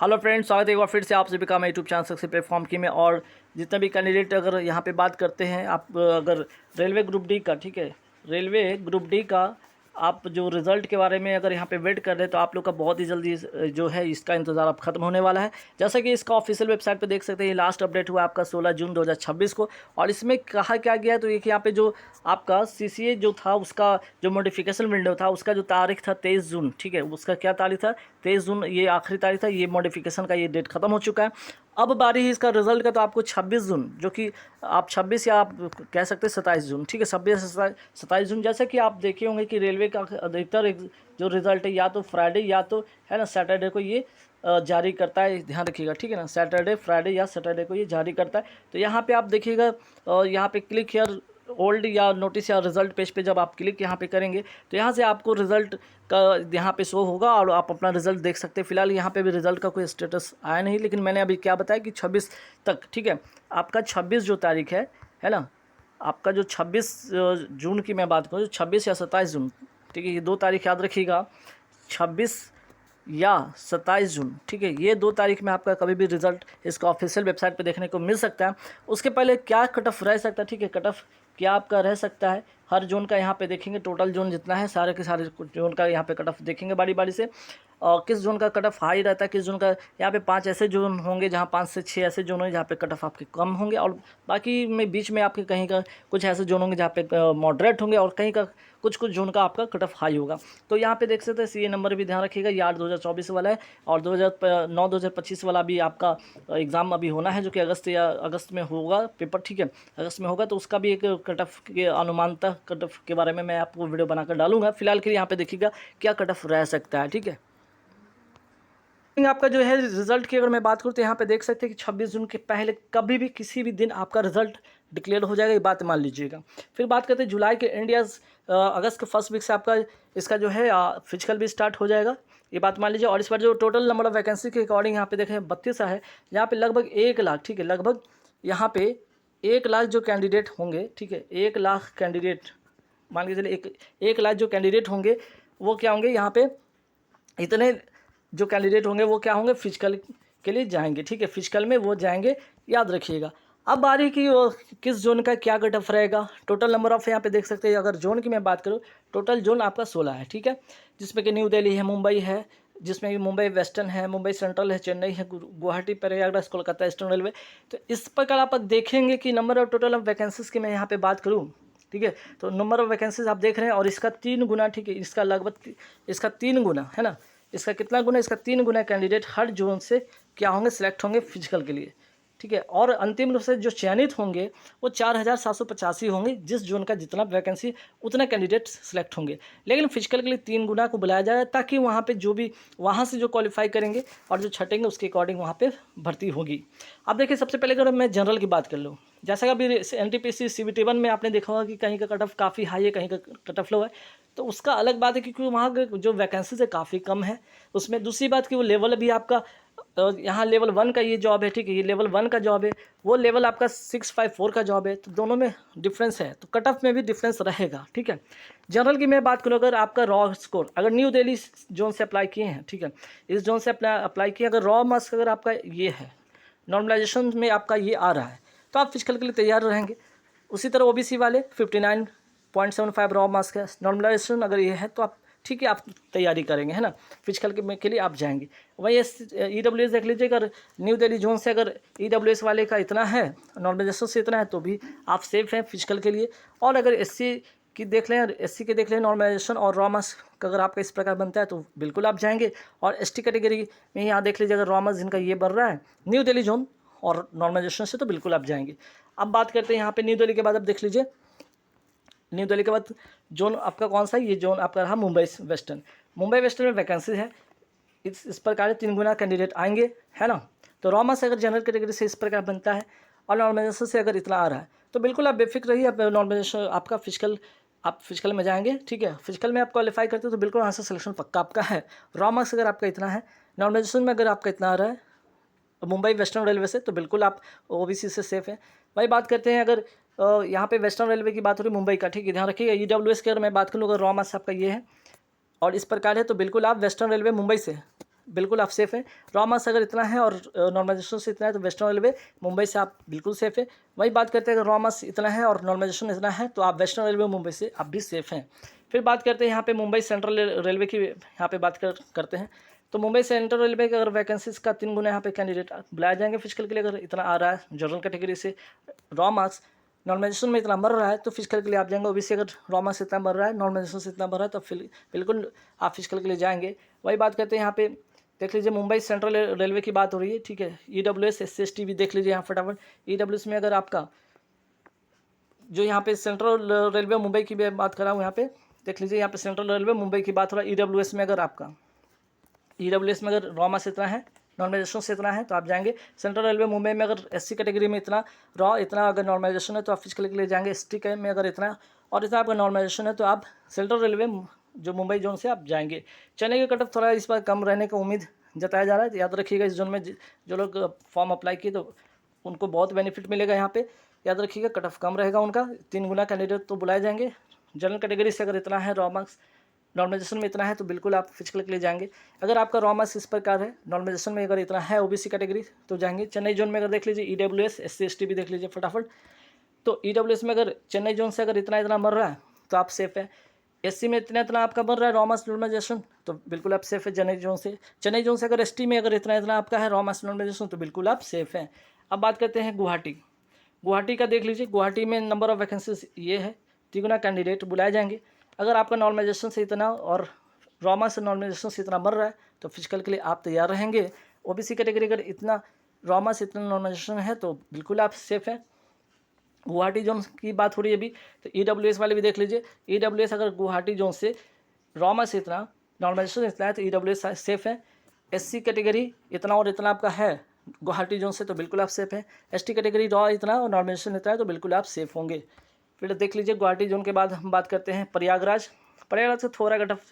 Hello friends, स्वागत है एक बार फिर से आप सभी का मैं यूट्यूब चैनल सक्सेस प्लेटफॉर्म की में। और जितने भी कैंडिडेट अगर यहाँ पे बात करते हैं, आप अगर रेलवे ग्रुप डी का, ठीक है, रेलवे ग्रुप डी का आप जो रिज़ल्ट के बारे में अगर यहाँ पे वेट कर रहे हैं तो आप लोग का बहुत ही जल्दी जो है इसका इंतज़ार अब खत्म होने वाला है। जैसा कि इसका ऑफिशियल वेबसाइट पे देख सकते हैं, लास्ट अपडेट हुआ आपका 16 जून 2026 को। और इसमें कहा क्या गया, तो एक यहाँ पे जो आपका CCA जो था उसका जो मॉडिफिकेशन विंडो था उसका जो तारीख था 23 जून, ठीक है, उसका क्या तारीख था 23 जून, ये आखिरी तारीख था। ये मॉडिफिकेशन का ये डेट खत्म हो चुका है। अब बारी है इसका रिजल्ट का, तो आपको 26 जून, जो कि आप 26 या आप कह सकते हैं 27 जून, ठीक है, 26 27 जून। जैसे कि आप देखे होंगे कि रेलवे का अधिकतर जो रिज़ल्ट है या तो फ्राइडे या तो है ना सैटरडे को ये जारी करता है। ध्यान रखिएगा, ठीक है ना, सैटरडे, फ्राइडे या सैटरडे को ये जारी करता है। तो यहाँ पे आप देखिएगा, यहाँ पे क्लिक हियर ओल्ड या नोटिस या रिज़ल्ट पेज पे जब आप क्लिक यहाँ पे करेंगे तो यहाँ से आपको रिज़ल्ट का यहाँ पे शो होगा और आप अपना रिज़ल्ट देख सकते हैं। फिलहाल यहाँ पे भी रिज़ल्ट का कोई स्टेटस आया नहीं, लेकिन मैंने अभी क्या बताया कि 26 तक, ठीक है, आपका 26 जो तारीख है ना, आपका जो 26 जून की मैं बात करूँ, 26 या 27 जून, ठीक है, ये 2 तारीख याद रखिएगा, 26 या 27 जून, ठीक है, ये 2 तारीख में आपका कभी भी रिज़ल्ट इसका ऑफिशियल वेबसाइट पे देखने को मिल सकता है। उसके पहले क्या कट ऑफ रह सकता है, ठीक है, कट ऑफ क्या आपका रह सकता है हर जोन का, यहाँ पे देखेंगे टोटल जोन जितना है सारे के सारे जोन का यहाँ पे कट ऑफ देखेंगे बारी बारी से। और किस जोन का कट ऑफ हाई रहता है, किस जोन का, यहाँ पे 5 ऐसे जोन होंगे जहाँ 5 से 6 ऐसे जोन होंगे जहाँ पे कट ऑफ आपके कम होंगे, और बाकी में बीच में आपके कहीं का कुछ ऐसे जोन होंगे जहाँ पे मॉडरेट होंगे, और कहीं का कुछ जोन का आपका कट ऑफ हाई होगा। तो यहाँ पे देख सकते हैं CA नंबर भी ध्यान रखिएगा, यार 2024 वाला है, और 2025 वाला भी आपका एग्ज़ाम अभी होना है, जो कि अगस्त में होगा पेपर, ठीक है, अगस्त में होगा। तो उसका भी एक कट ऑफ के अनुमानतः कट ऑफ के बारे में मैं आपको वीडियो बनाकर डालूंगा। फिलहाल के लिए यहाँ पे देखिएगा क्या कट ऑफ रह सकता है, ठीक है। आपका जो है रिजल्ट की अगर मैं बात करूँ तो यहाँ पे देख सकते हैं कि 26 जून के पहले कभी भी किसी भी दिन आपका रिजल्ट डिक्लेयर हो जाएगा, ये बात मान लीजिएगा। फिर बात करते हैं जुलाई के अगस्त के फर्स्ट वीक से आपका इसका जो है फिजिकल भी स्टार्ट हो जाएगा, ये बात मान लीजिए। और इस बार जो टोटल नंबर ऑफ वैकेंसी के अकॉर्डिंग यहाँ पे देखें 32 है, यहाँ पे लगभग 1 लाख, ठीक है, लगभग यहाँ पे 1 लाख जो कैंडिडेट होंगे, ठीक है, 1 लाख कैंडिडेट मान के चलिए, 1 लाख जो कैंडिडेट होंगे वो क्या होंगे, यहाँ पे इतने जो कैंडिडेट होंगे वो क्या होंगे, फिजिकल के लिए जाएंगे, ठीक है, फिजिकल में वो जाएंगे, याद रखिएगा। अब बारी की किस जोन का क्या कट ऑफ रहेगा। टोटल नंबर ऑफ यहाँ पे देख सकते हैं, अगर जोन की मैं बात करूँ, टोटल जोन आपका 16 है, ठीक है, जिसमें कि न्यू दिल्ली है, मुंबई है, जिसमें कि मुंबई वेस्टर्न है, मुंबई सेंट्रल है, चेन्नई है, गुवाहाटी, प्रयागराज, कोलकाता ईस्टर्न रेलवे। तो इस प्रकार आप देखेंगे कि number of total of vacancies की मैं यहाँ पे बात करूँ, ठीक है, तो नंबर ऑफ वैकेंसीज आप देख रहे हैं, और इसका 3 गुना, ठीक है, इसका लगभग इसका 3 गुना है ना, इसका कितना गुना, इसका 3 गुना कैंडिडेट हर जोन से क्या होंगे, सिलेक्ट होंगे फिजिकल के लिए, ठीक है। और अंतिम रूप से जो चयनित होंगे वो 4785 होंगे, जिस जोन का जितना वैकेंसी उतना कैंडिडेट सिलेक्ट होंगे। लेकिन फिजिकल के लिए 3 गुना को बुलाया जाए, ताकि वहाँ पे जो भी वहाँ से जो क्वालिफाई करेंगे और जो छटेंगे उसके अकॉर्डिंग वहाँ पे भर्ती होगी। अब देखिए, सबसे पहले अगर मैं जनरल की बात कर लूँ, जैसा कि अभी NTPC CBT 1 में आपने देखा होगा कि कहीं का कट ऑफ काफ़ी हाई है, कहीं का कट ऑफ लो है, तो उसका अलग बात है, क्योंकि वहाँ के जो वैकेंसीज है काफ़ी कम है उसमें। दूसरी बात कि वो लेवल भी आपका यहाँ लेवल 1 का ये जॉब है, ठीक है, ये लेवल 1 का जॉब है, वो लेवल आपका 654 का जॉब है, तो दोनों में डिफरेंस है, तो कट ऑफ में भी डिफरेंस रहेगा, ठीक है। जनरल की मैं बात करूँ, अगर आपका रॉ स्कोर अगर न्यू दिल्ली जोन से अप्लाई किए हैं, ठीक है, इस जोन से अप्लाई किए, अगर रॉ मार्क्स अगर आपका ये है, नॉर्मलाइजेशन में आपका ये आ रहा है, तो आप फिजिकल के लिए तैयार रहेंगे। उसी तरह OBC वाले 59.75 रॉ मार्क्स का नॉर्मलाइजेशन अगर ये है, तो आप ठीक है, आप तैयारी करेंगे, है ना, फिजिकल के लिए आप जाएंगे। वही EWS देख लीजिए, अगर न्यू दिल्ली जोन से अगर EWS वाले का इतना है, नॉर्मलाइजेशन से इतना है, तो भी आप सेफ हैं फिजिकल के लिए। और अगर SC की देख लें, SC के देख लें, नॉर्मलाइजेशन और रॉ मार्क्स अगर आपका इस प्रकार बनता है तो बिल्कुल आप जाएंगे। और ST कैटेगरी में यहाँ देख लीजिए, अगर रॉ मार्क्स जिनका ये बढ़ रहा है न्यू दिल्ली जोन और नॉर्मलाइजेशन से, तो बिल्कुल आप जाएंगे। अब बात करते हैं यहाँ पे न्यू दिल्ली के बाद, अब देख लीजिए न्यू दिल्ली के बाद जोन आपका कौन सा है, ये जोन आपका रहा मुंबई वेस्टर्न। मुंबई वेस्टर्न में वैकेंसी है, इस प्रकार 3 गुना कैंडिडेट आएंगे, है ना। तो रॉ मार्क्स अगर जनरल कैटेगरी से इस प्रकार बनता है और नॉर्मलाइजेशन से अगर इतना आ रहा है, तो बिल्कुल आप बेफिक्र रहिए, आप नॉर्मलाइजेशन आपका फिजिकल, आप फिजिकल में जाएंगे, ठीक है, फिजिकल में आप क्वालिफाई करते हो तो बिल्कुल वहाँ से सिलेक्शन पक्का आपका है। रॉ मार्क्स अगर आपका इतना है, नॉर्मलाइजेशन में अगर आपका इतना आ रहा है मुंबई वेस्टर्न रेलवे से, तो बिल्कुल आप OBC से सेफ हैं। वही बात करते हैं, अगर यहाँ पे वेस्टर्न रेलवे की बात हो रही मुंबई का, ठीक है, ध्यान रखिएगा। EWS की अगर मैं बात करूँ, अगर रॉ मार्क्स आपका ये है और इस प्रकार है, तो बिल्कुल आप वेस्टर्न रेलवे मुंबई से बिल्कुल आप सेफ़ हैं। रॉ मास अगर इतना है और नॉर्मलाइजेशन से इतना है तो वेस्टर्न रेलवे मुंबई से आप बिल्कुल सेफ़ है। वही बात करते हैं, अगर रॉ मास इतना है और नॉर्मलाइजेशन इतना है तो आप वेस्टर्न रेलवे मुंबई से आप भी सेफ़ हैं। फिर बात करते हैं यहाँ पे मुंबई सेंट्रल रेलवे की, यहाँ पे बात करते हैं। तो मुंबई सेंट्रल रेलवे के अगर वैकेंसीज़ का 3 गुना यहाँ पे कैंडिडेट बुलाए जाएंगे फिजिकल के लिए। अगर इतना आ रहा है जनरल कैटेगरी से, रॉ मार्क्स नॉर्मलाइजेशन में इतना मर रहा है तो फिजिकल के लिए आप जाएंगे। ओबीसी अगर रॉ मार्क्स से इतना मर रहा है, नॉर्मलाइजेशन से इतना मर रहा है, तो बिल्कुल आप फिजिकल के लिए जाएंगे। वही बात करते हैं यहाँ पे, देख लीजिए मुंबई सेंट्रल रेलवे की बात हो रही है, ठीक है। ईडब्ल्यूएस SC/ST भी देख लीजिए यहाँ फटाफट। ईडब्ल्यूएस में अगर आपका जो यहाँ पे सेंट्रल रेलवे मुंबई की बात कर रहा हूँ, यहाँ पे देख लीजिए, यहाँ पे सेंट्रल रेलवे मुंबई की बात हो रहा है। ईडब्ल्यूएस में अगर आपका ईडब्ल्यूएस में अगर रॉ मास इतना है, नॉर्मलाइजेशन से इतना है तो आप जाएंगे। सेंट्रल रेलवे मुंबई में अगर SC कैटेगरी में इतना रॉ इतना अगर नॉर्मलाइजेशन है तो आप फिजिकल के लिए जाएंगे। ST के में अगर इतना और इतना आपका नॉर्मलाइजेशन है तो आप सेंट्रल रेलवे जो मुंबई जोन से आप जाएंगे। चेन्नई का कट ऑफ थोड़ा इस बार कम रहने का उम्मीद जताया जा रहा है, तो याद रखिएगा इस जोन में जो लोग फॉर्म अप्लाई किए तो उनको बहुत बेनिफिट मिलेगा। यहाँ पे याद रखिएगा कट ऑफ कम रहेगा उनका, 3 गुना कैंडिडेट तो बुलाए जाएंगे। जनरल कैटेगरी से अगर इतना है रॉ मार्क्स, नॉर्मलाइजेशन में इतना है तो बिल्कुल आप फिजिकल के लिए जाएंगे। अगर आपका रॉ मार्क्स इस प्रकार है, नॉर्मलाइजेशन में अगर इतना है ओबीसी कैटेगरी तो जाएंगे। चेन्नई जोन में अगर देख लीजिए ईडब्ल्यूएस SC/ST भी देख लीजिए फटाफट। तो ईडब्ल्यूएस में अगर चेन्नई जोन से अगर इतना मर रहा है तो आप सेफ है। SC में इतना आपका मर रहा है रॉ मार्क्स नॉर्मलाइजेशन तो बिल्कुल आप सेफ है चेन्नई जोन से। चेन्नई जोन से अगर ST में अगर इतना आपका है रॉ मार्क्स नॉर्मलाइजेशन तो बिल्कुल आप सेफ हैं। अब बात करते हैं गुवाहाटी का, देख लीजिए गुवाहाटी में नंबर ऑफ वैकेंसीज ये है, 3 गुना कैंडिडेट बुलाए जाएंगे। अगर आपका नॉर्मलाइजेशन से इतना और रॉ मार्क्स नॉर्मलाइजेशन से इतना मर रहा है तो फिजिकल के लिए आप तैयार रहेंगे। ओबीसी कैटेगरी अगर इतना रॉ मार्क्स इतना नॉर्मलाइजेशन है तो बिल्कुल आप सेफ हैं। गुवाहाटी जोन की बात हो रही है अभी, तो ईडब्ल्यूएस वाले भी देख लीजिए। ईडब्ल्यूएस अगर गुवाहाटी जोन से रॉ मार्क्स इतना नॉर्मलाइजेशन इतना है तो ईडब्ल्यूएस सेफ है। SC कैटेगरी इतना और इतना आपका है गुवाहाटी जोन से तो बिल्कुल आप सेफ हैं। ST कैटेगरी रॉ इतना और नॉर्मलाइजेशन इतना है तो बिल्कुल आप सेफ होंगे। फिर देख लीजिए गुवाहाटी जोन के बाद हम बात करते हैं प्रयागराज से थोड़ा कट ऑफ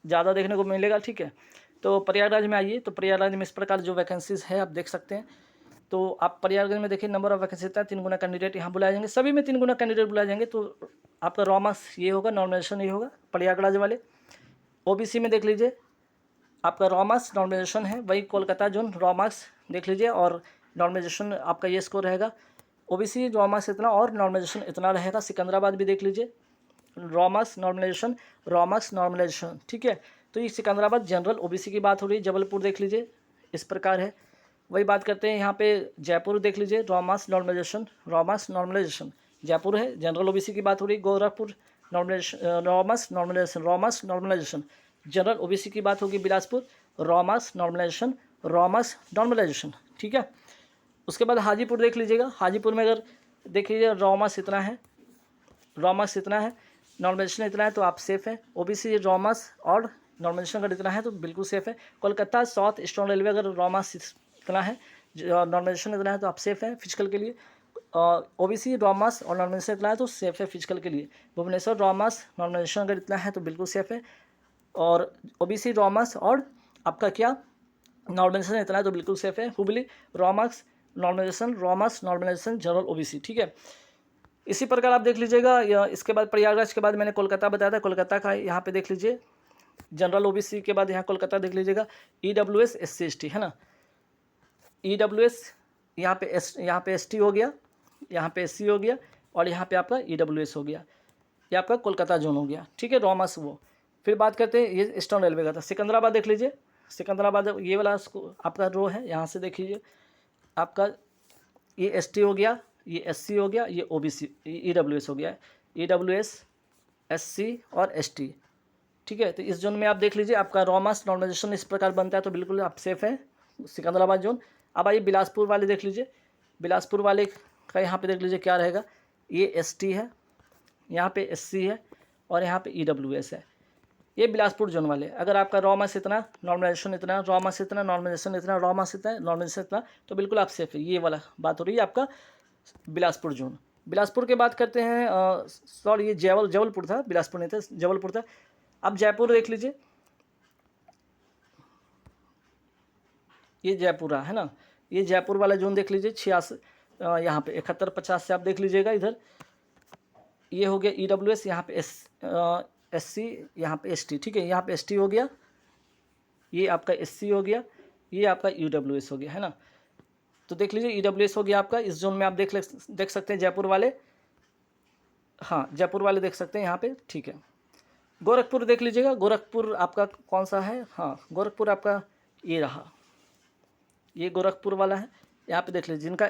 ज़्यादा देखने को मिलेगा, ठीक है। तो प्रयागराज में आइए, तो प्रयागराज में इस प्रकार जो वैकेंसीज है आप देख सकते हैं। तो आप प्रयागराज में देखिए नंबर ऑफ वैकेंसी इतना 3 गुना कैंडिडेट यहाँ बुलाए जाएंगे, सभी में 3 गुना कैंडिडेट बुलाए जाएंगे। तो आपका रॉ मार्क्स ये होगा, नॉर्मलाइजेशन ये होगा प्रयागराज वाले। ओबीसी में देख लीजिए आपका रॉ मार्क्स नॉर्मलाइजेशन है, वही कोलकाता जोन रॉ मार्क्स देख लीजिए और नॉर्मलाइजेशन आपका ये स्कोर रहेगा। ओबीसी रॉ मार्क्स इतना और नॉर्मलाइजेशन इतना रहेगा। सिकंदराबाद भी देख लीजिए रॉ मार्क्स नॉर्मलाइजेशन, ठीक है। तो ये सिकंदराबाद जनरल ओबीसी की बात हो रही है। जबलपुर देख लीजिए इस प्रकार है। वही बात करते हैं यहाँ पे जयपुर देख लीजिए रॉ मार्क्स नॉर्मलाइजेशन जयपुर है, जनरल ओबीसी की बात हो रही है। Gorakhpur raw marks normalization general OBC की बात होगी। बिलासपुर रॉ मार्क्स नॉर्मलाइजेशन, ठीक है। उसके बाद हाजीपुर देख लीजिएगा। हाजीपुर में अगर देख लीजिए रॉ मार्क्स इतना है नॉर्मलाइजेशन इतना है तो आप सेफ हैं। ओबीसी रॉ मार्क्स और नॉर्मलाइजेशन अगर इतना है तो बिल्कुल सेफ है। कोलकाता साउथ ईस्टर्न रेलवे अगर रॉ मार्क्स इतना है, नॉर्मलाइजेशन इतना है तो आप सेफ हैं फिजिकल के लिए। ओबीसी रॉ मार्क्स और नॉर्मलाइजेशन इतना है तो सेफ है फिजिकल के लिए। भुवनेश्वर रॉ मार्क्स नॉर्मलाइजेशन अगर इतना है तो बिल्कुल सेफ है। और ओबीसी रॉ मार्क्स और आपका क्या नॉर्मलाइजेशन इतना है तो बिल्कुल सेफ है। Hubli raw marks normalization general OBC, ठीक है। इसी प्रकार आप देख लीजिएगा। इसके बाद प्रयागराज के बाद मैंने कोलकाता बताया था, कोलकाता का यहाँ पे देख लीजिए जनरल ओबीसी के बाद यहाँ कोलकाता देख लीजिएगा। ईडब्ल्यूएस SC/ST है ना, ईडब्ल्यूएस यहाँ पे ST हो गया, यहाँ पे SC हो गया और यहाँ पे आपका ईडब्ल्यूएस हो गया, ये आपका कोलकाता जोन हो गया, ठीक है। रॉ मार्क्स वो। फिर बात करते हैं ये ईस्टर्न रेलवे का था। सिकंदराबाद देख लीजिए, सिकंदराबाद ये वाला आपका रो है, यहाँ से देख लीजिए आपका ये ST हो गया, ये SC हो गया, ये OBC EWS हो गया, EWS SC और ST, ठीक है। तो इस जोन में आप देख लीजिए आपका रॉ मार्क्स नॉर्मलाइजेशन इस प्रकार बनता है तो बिल्कुल आप सेफ हैं सिकंदराबाद जोन। अब आइए बिलासपुर वाले देख लीजिए। बिलासपुर वाले का यहाँ पे देख लीजिए क्या रहेगा, ये ST है, यहाँ पे SC है और यहाँ पे EWS है। ये बिलासपुर जोन वाले। अगर आपका रॉ मार्क्स इतना नॉर्मलाइजेशन इतना रॉ मार्क्स इतना नॉर्मलाइजेशन इतना रॉ मार्क्स इतना नॉर्मलाइजेशन इतना तो बिल्कुल आप सेफ है। ये वाला बात हो रही है आपका बिलासपुर जोन। बिलासपुर के बात करते हैं, सॉरी ये जबलपुर था, बिलासपुर नहीं था, जबलपुर था। अब जयपुर देख लीजिए, ये जयपुर है ना, ये जयपुर वाला जोन देख लीजिए। 86 यहाँ पे 71-50 से आप देख लीजिएगा इधर। ये हो गया EWS, यहाँ पे SC, यहाँ पे ST, ठीक है। यहाँ पे ST हो गया, ये आपका SC हो गया, ये आपका EWS हो गया, है ना। तो देख लीजिए EWS हो गया आपका, इस जोन में आप देख सकते हैं जयपुर वाले, हाँ जयपुर वाले देख सकते हैं यहाँ पे, ठीक है। गोरखपुर देख लीजिएगा, गोरखपुर आपका कौन सा है, हाँ गोरखपुर आपका ये रहा, ये गोरखपुर वाला है। यहाँ पे देख लीजिए जिनका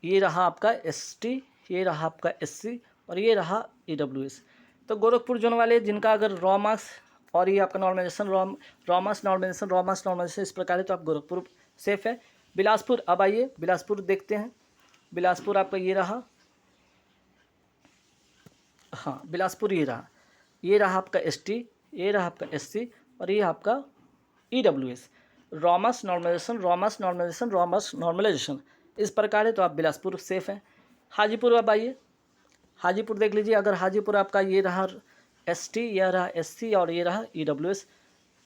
ये रहा आपका ST, ये रहा आपका SC और ये रहा EWS। तो गोरखपुर जोन वाले जिनका अगर रॉ मार्क्स और ये आपका नॉर्मलाइजेशन, रॉ मार्क्स नॉर्मलाइजेशन इस प्रकार है, तो आप गोरखपुर सेफ है। बिलासपुर, अब आइए बिलासपुर देखते हैं। बिलासपुर आपका ये रहा, हाँ बिलासपुर ये रहा आपका ST, ये रहा आपका SC और ये आपका EWS। रॉ मार्क्स नॉर्मलाइजेशन इस प्रकार है, तो आप बिलासपुर सेफ हैं। हाजीपुर, अब आइए हाजीपुर देख लीजिए, अगर हाजीपुर आपका ये रहा ST, यह रहा SC और ये रहा EWS,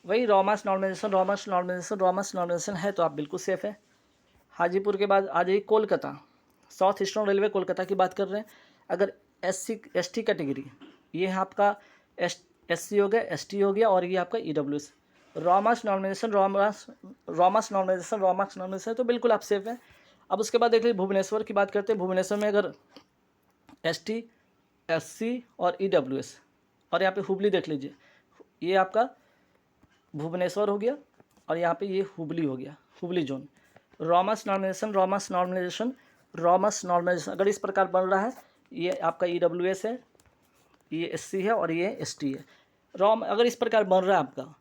वही रॉ मार्क्स नॉर्मलाइजेशन है, तो आप बिल्कुल सेफ है। हाजीपुर के बाद आ जाइए Kolkata, south eastern railway Kolkata की बात कर रहे हैं। अगर ST कैटेगरी, ये है आपका SC हो गया, ST हो गया और ये आपका EWS। रॉ मार्क्स नॉर्मलाइजेशन तो बिल्कुल आप सेफ हैं। अब उसके बाद देख लीजिए भुवनेश्वर की बात करते हैं। भुवनेश्वर में अगर ST, SC और EWS और यहाँ पे हुबली देख लीजिए, ये आपका भुवनेश्वर हो गया और यहाँ पे ये हुबली हो गया, Hubli zone. Raw marks normalization अगर इस प्रकार बन रहा है, ये आपका EWS है, ये SC है और ये ST है। अगर इस प्रकार बन रहा है आपका,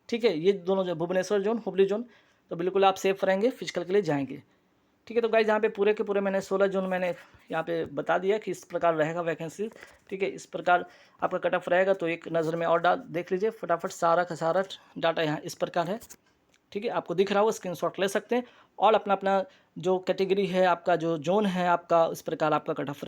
ठीक है, ये दोनों जो भुवनेश्वर जोन, हुबली जोन, तो बिल्कुल आप सेफ रहेंगे, फिजिकल के लिए जाएंगे, ठीक है। तो गाइस यहाँ पे पूरे के पूरे मैंने 16 जोन मैंने यहाँ पे बता दिया कि इस प्रकार रहेगा वैकेंसी, ठीक है। इस प्रकार आपका कट ऑफ रहेगा, तो एक नज़र में और देख लीजिए फटाफट, सारा का सारा डाटा यहाँ इस प्रकार है, ठीक है। आपको दिख रहा हो, स्क्रीनशॉट ले सकते हैं और अपना अपना जो कैटेगरी है आपका, जो जोन है आपका, इस प्रकार आपका कट ऑफ